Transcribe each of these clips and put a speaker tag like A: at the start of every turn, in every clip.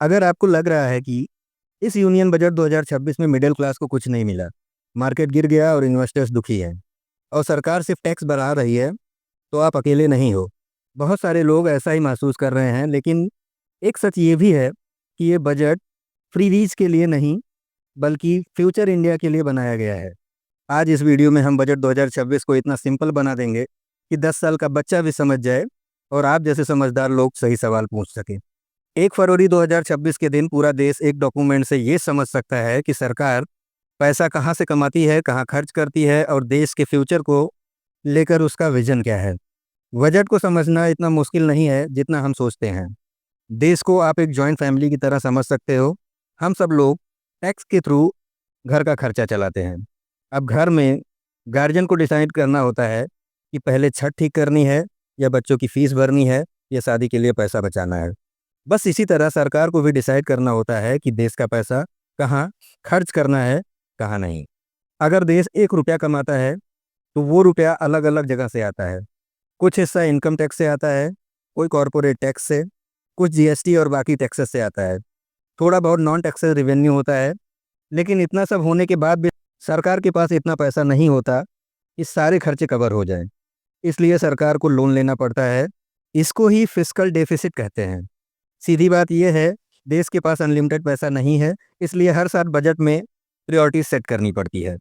A: अगर आपको लग रहा है कि इस यूनियन बजट 2026 में मिडिल क्लास को कुछ नहीं मिला, मार्केट गिर गया और इन्वेस्टर्स दुखी हैं और सरकार सिर्फ टैक्स बढ़ा रही है, तो आप अकेले नहीं हो। बहुत सारे लोग ऐसा ही महसूस कर रहे हैं, लेकिन एक सच ये भी है कि ये बजट फ्री रीच के लिए नहीं, बल्कि फ्यूचर इंडिया के लिए बनाया गया है। आज इस वीडियो में हम बजट 2026 को इतना सिंपल बना देंगे कि 10 साल का बच्चा भी समझ जाए और आप जैसे समझदार लोग सही सवाल पूछ सकें। 1 फरवरी 2026 के दिन पूरा देश एक डॉक्यूमेंट से ये समझ सकता है कि सरकार पैसा कहाँ से कमाती है, कहाँ खर्च करती है और देश के फ्यूचर को लेकर उसका विजन क्या है। बजट को समझना इतना मुश्किल नहीं है जितना हम सोचते हैं। देश को आप एक जॉइंट फैमिली की तरह समझ सकते हो। हम सब लोग टैक्स के थ्रू घर का खर्चा चलाते हैं। अब घर में गार्जियन को डिसाइड करना होता है कि पहले छत ठीक करनी है या बच्चों की फीस भरनी है या शादी के लिए पैसा बचाना है। बस इसी तरह सरकार को भी डिसाइड करना होता है कि देश का पैसा कहाँ खर्च करना है, कहाँ नहीं। अगर देश 1 रुपया कमाता है तो वो रुपया अलग अलग जगह से आता है। कुछ हिस्सा इनकम टैक्स से आता है, कोई कॉरपोरेट टैक्स से, कुछ जीएसटी और बाकी टैक्सेस से आता है। थोड़ा बहुत नॉन टैक्सेस रेवेन्यू होता है, लेकिन इतना सब होने के बाद भी सरकार के पास इतना पैसा नहीं होता कि सारे खर्चे कवर हो जाएं। इसलिए सरकार को लोन लेना पड़ता है। इसको ही फिस्कल डेफिसिट कहते हैं। सीधी बात यह है, देश के पास अनलिमिटेड पैसा नहीं है, इसलिए हर साल बजट में प्रायोरिटीज सेट करनी पड़ती है।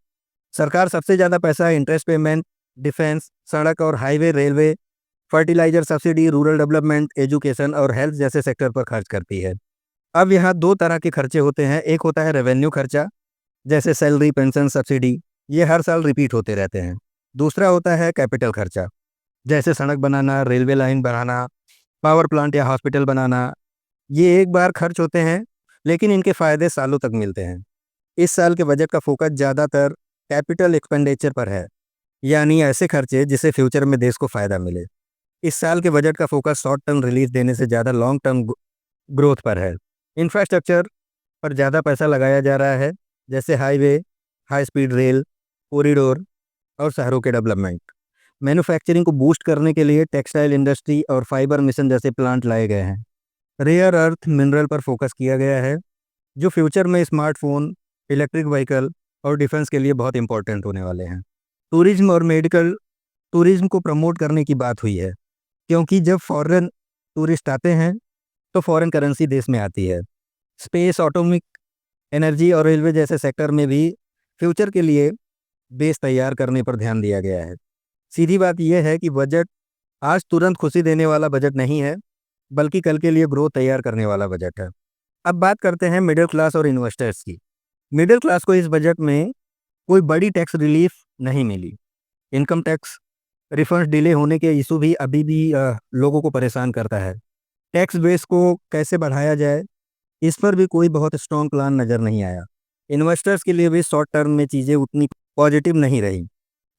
A: सरकार सबसे ज़्यादा पैसा इंटरेस्ट पेमेंट, डिफेंस, सड़क और highway, railway, fertiliser subsidy, rural development, education और हेल्थ जैसे सेक्टर पर खर्च करती है। अब यहाँ दो तरह के खर्चे होते हैं। एक होता है रेवेन्यू खर्चा, जैसे सैलरी, पेंशन, सब्सिडी, ये हर साल रिपीट होते रहते हैं। दूसरा होता है कैपिटल खर्चा, जैसे सड़क बनाना, रेलवे लाइन बढ़ाना, पावर प्लांट या हॉस्पिटल बनाना। ये एक बार खर्च होते हैं, लेकिन इनके फ़ायदे सालों तक मिलते हैं। इस साल के बजट का फोकस ज़्यादातर कैपिटल एक्सपेंडिचर पर है, यानी ऐसे खर्चे जिससे फ्यूचर में देश को फ़ायदा मिले। इस साल के बजट का फोकस शॉर्ट टर्म रिलीफ देने से ज़्यादा लॉन्ग टर्म ग्रोथ पर है। इंफ्रास्ट्रक्चर पर ज़्यादा पैसा लगाया जा रहा है, जैसे highway, high speed rail, corridor और शहरों के डेवलपमेंट। मैन्युफैक्चरिंग को बूस्ट करने के लिए टेक्सटाइल इंडस्ट्री और फाइबर मिशन जैसे प्लांट लाए गए हैं। रेयर अर्थ मिनरल पर फोकस किया गया है, जो फ्यूचर में स्मार्टफोन, इलेक्ट्रिक व्हीकल और डिफेंस के लिए बहुत इंपॉर्टेंट होने वाले हैं। टूरिज्म और मेडिकल टूरिज्म को प्रमोट करने की बात हुई है, क्योंकि जब फॉरेन टूरिस्ट आते हैं तो फॉरेन करेंसी देश में आती है। स्पेस, ऑटोमिक एनर्जी और रेलवे जैसे सेक्टर में भी फ्यूचर के लिए बेस तैयार करने पर ध्यान दिया गया है। सीधी बात यह है कि बजट आज तुरंत खुशी देने वाला बजट नहीं है, बल्कि कल के लिए ग्रोथ तैयार करने वाला बजट है। अब बात करते हैं मिडिल क्लास और इन्वेस्टर्स की। मिडिल क्लास को इस बजट में कोई बड़ी टैक्स रिलीफ नहीं मिली। इनकम टैक्स रिफंड डिले होने के इशू भी अभी भी लोगों को परेशान करता है। टैक्स बेस को कैसे बढ़ाया जाए, इस पर भी कोई बहुत स्ट्रॉन्ग प्लान नज़र नहीं आया। इन्वेस्टर्स के लिए भी शॉर्ट टर्म में चीज़ें उतनी पॉजिटिव नहीं रही।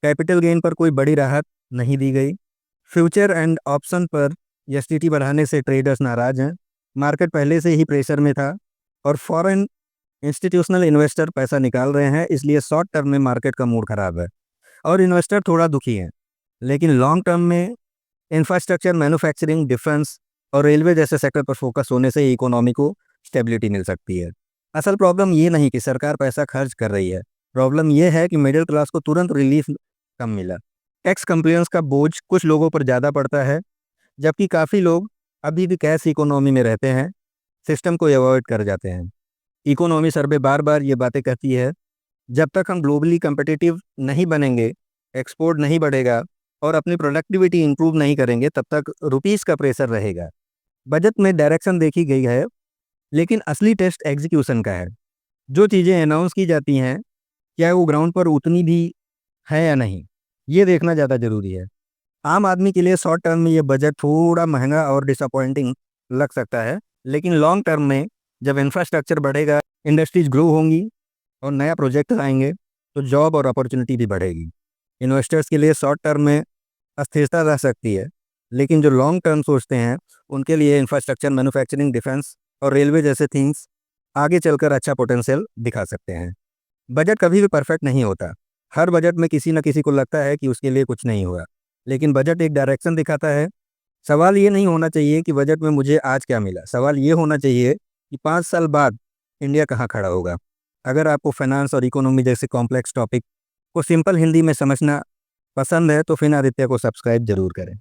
A: कैपिटल गेन पर कोई बड़ी राहत नहीं दी गई। फ्यूचर एंड ऑप्शन पर एसटीटी बढ़ाने से ट्रेडर्स नाराज हैं। मार्केट पहले से ही प्रेशर में था और फॉरेन इंस्टीट्यूशनल इन्वेस्टर पैसा निकाल रहे हैं, इसलिए शॉर्ट टर्म में मार्केट का मूड खराब है और इन्वेस्टर थोड़ा दुखी हैं। लेकिन लॉन्ग टर्म में इंफ्रास्ट्रक्चर, मैन्युफैक्चरिंग, डिफेंस और रेलवे जैसे सेक्टर पर फोकस होने से इकोनॉमी को स्टेबिलिटी मिल सकती है। असल प्रॉब्लम ये नहीं कि सरकार पैसा खर्च कर रही है, प्रॉब्लम ये है कि मिडिल क्लास को तुरंत रिलीफ कम मिला। टैक्स कंप्लेंट्स का बोझ कुछ लोगों पर ज़्यादा पड़ता है, जबकि काफ़ी लोग अभी भी कैश इकोनॉमी में रहते हैं, सिस्टम को अवॉइड कर जाते हैं। इकोनॉमी सर्वे बार बार ये बातें कहती है, जब तक हम ग्लोबली कम्पिटिटिव नहीं बनेंगे, एक्सपोर्ट नहीं बढ़ेगा और अपनी प्रोडक्टिविटी इंप्रूव नहीं करेंगे, तब तक रुपीस का प्रेशर रहेगा। बजट में डायरेक्शन देखी गई है, लेकिन असली टेस्ट एग्जीक्यूशन का है। जो चीज़ें अनाउंस की जाती हैं, क्या वो ग्राउंड पर उतनी भी है या नहीं, ये देखना ज़्यादा ज़रूरी है। आम आदमी के लिए शॉर्ट टर्म में ये बजट थोड़ा महंगा और डिसअपॉइंटिंग लग सकता है, लेकिन लॉन्ग टर्म में जब इंफ्रास्ट्रक्चर बढ़ेगा, इंडस्ट्रीज ग्रो होंगी और नया प्रोजेक्ट आएंगे, तो जॉब और अपॉर्चुनिटी भी बढ़ेगी। इन्वेस्टर्स के लिए शॉर्ट टर्म में अस्थिरता रह सकती है, लेकिन जो लॉन्ग टर्म सोचते हैं, उनके लिए इंफ्रास्ट्रक्चर, मैन्युफैक्चरिंग, डिफेंस और रेलवे जैसे थिंग्स आगे चलकर अच्छा पोटेंशियल दिखा सकते हैं। बजट कभी भी परफेक्ट नहीं होता। हर बजट में किसी न किसी को लगता है कि उसके लिए कुछ नहीं हुआ, लेकिन बजट एक डायरेक्शन दिखाता है। सवाल ये नहीं होना चाहिए कि बजट में मुझे आज क्या मिला, सवाल ये होना चाहिए कि 5 साल बाद इंडिया कहाँ खड़ा होगा। अगर आपको फाइनेंस और इकोनॉमी जैसे कॉम्प्लेक्स टॉपिक को सिंपल हिंदी में समझना पसंद है तो फिर आदित्य को सब्सक्राइब जरूर करें।